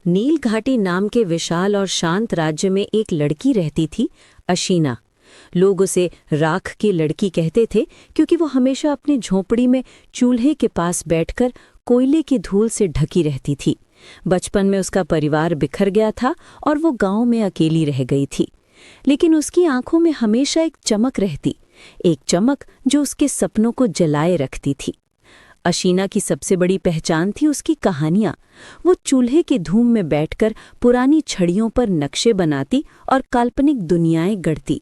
नील घाटी नाम के विशाल और शांत राज्य में एक लड़की रहती थी, अशीना। लोग उसे राख की लड़की कहते थे क्योंकि वो हमेशा अपनी झोंपड़ी में चूल्हे के पास बैठकर कोयले की धूल से ढकी रहती थी। बचपन में उसका परिवार बिखर गया था और वो गांव में अकेली रह गई थी, लेकिन उसकी आंखों में हमेशा एक चमक रहती, एक चमक जो उसके सपनों को जलाए रखती थी। अशीना की सबसे बड़ी पहचान थी उसकी कहानियां। वो चूल्हे की धूम में बैठकर पुरानी छड़ियों पर नक्शे बनाती और काल्पनिक दुनियाएं गढ़ती।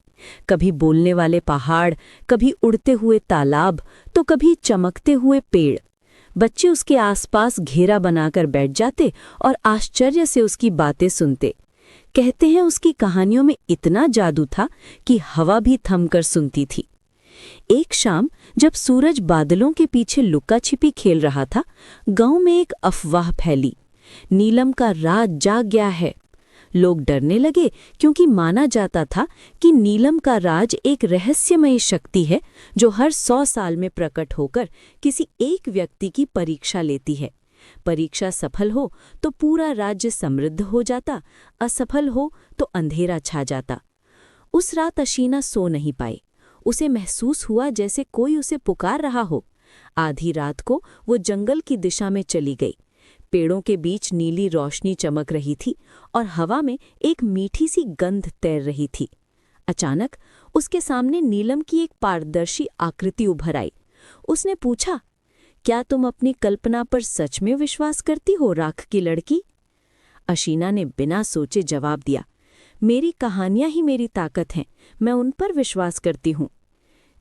कभी बोलने वाले पहाड़, कभी उड़ते हुए तालाब, तो कभी चमकते हुए पेड़। बच्चे उसके आसपास घेरा बनाकर बैठ जाते और आश्चर्य से उसकी बातें सुनते। कहते हैं उसकी कहानियों में इतना जादू था कि हवा भी थमकर सुनती थी। एक शाम जब सूरज बादलों के पीछे लुका छिपी खेल रहा था, गांव में एक अफवाह फैली। नीलम का राज जाग गया है। लोग डरने लगे क्योंकि माना जाता था कि नीलम का राज एक रहस्यमयी शक्ति है जो हर 100 साल में प्रकट होकर किसी एक व्यक्ति की परीक्षा लेती है। परीक्षा सफल हो तो पूरा राज्य समृद्ध हो जाता, असफल हो तो अंधेरा छा जाता। उस रात अशीना सो नहीं पाई। उसे महसूस हुआ जैसे कोई उसे पुकार रहा हो। आधी रात को वो जंगल की दिशा में चली गई। पेड़ों के बीच नीली रोशनी चमक रही थी और हवा में एक मीठी सी गंध तैर रही थी। अचानक उसके सामने नीलम की एक पारदर्शी आकृति उभर आई। उसने पूछा, क्या तुम अपनी कल्पना पर सच में विश्वास करती हो, राख की लड़की? अशीना ने बिना सोचे जवाब दिया, मेरी कहानियां ही मेरी ताकत हैं, मैं उन पर विश्वास करती हूँ।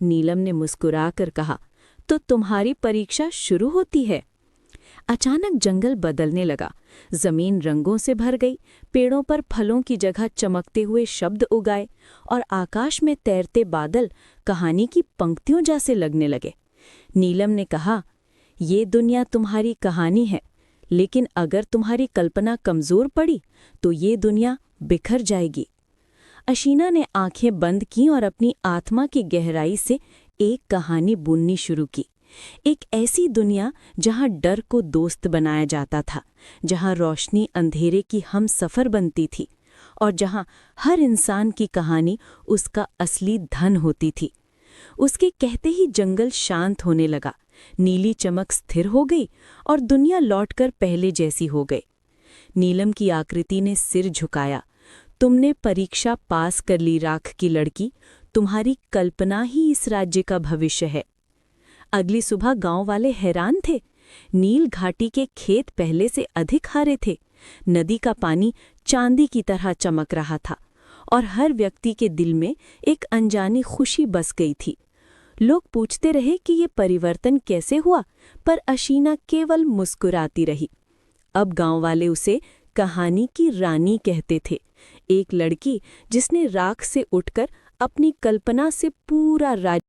नीलम ने मुस्कुराकर कहा, तो तुम्हारी परीक्षा शुरू होती है। अचानक जंगल बदलने लगा। जमीन रंगों से भर गई, पेड़ों पर फलों की जगह चमकते हुए शब्द उगाए और आकाश में तैरते बादल कहानी की पंक्तियों जैसे लगने लगे। नीलम ने कहा, ये दुनिया तुम्हारी कहानी है, लेकिन अगर तुम्हारी कल्पना कमजोर पड़ी तो ये दुनिया बिखर जाएगी। अशीना ने आंखें बंद की और अपनी आत्मा की गहराई से एक कहानी बुननी शुरू की। एक ऐसी दुनिया जहां डर को दोस्त बनाया जाता था, जहां रोशनी अंधेरे की हम सफर बनती थी और जहां हर इंसान की कहानी उसका असली धन होती थी। उसके कहते ही जंगल शांत होने लगा, नीली चमक स्थिर हो गई और दुनिया लौटकर पहले जैसी हो गई। नीलम की आकृति ने सिर झुकाया, तुमने परीक्षा पास कर ली राख की लड़की, तुम्हारी कल्पना ही इस राज्य का भविष्य है। अगली सुबह गांव वाले हैरान थे। नील घाटी के खेत पहले से अधिक हरे थे, नदी का पानी चांदी की तरह चमक रहा था और हर व्यक्ति के दिल में एक अनजानी खुशी बस गई थी। लोग पूछते रहे कि ये परिवर्तन कैसे हुआ, पर अशीना केवल मुस्कुराती रही। अब गांव वाले उसे कहानी की रानी कहते थे, एक लड़की जिसने राख से उठकर अपनी कल्पना से पूरा राज्य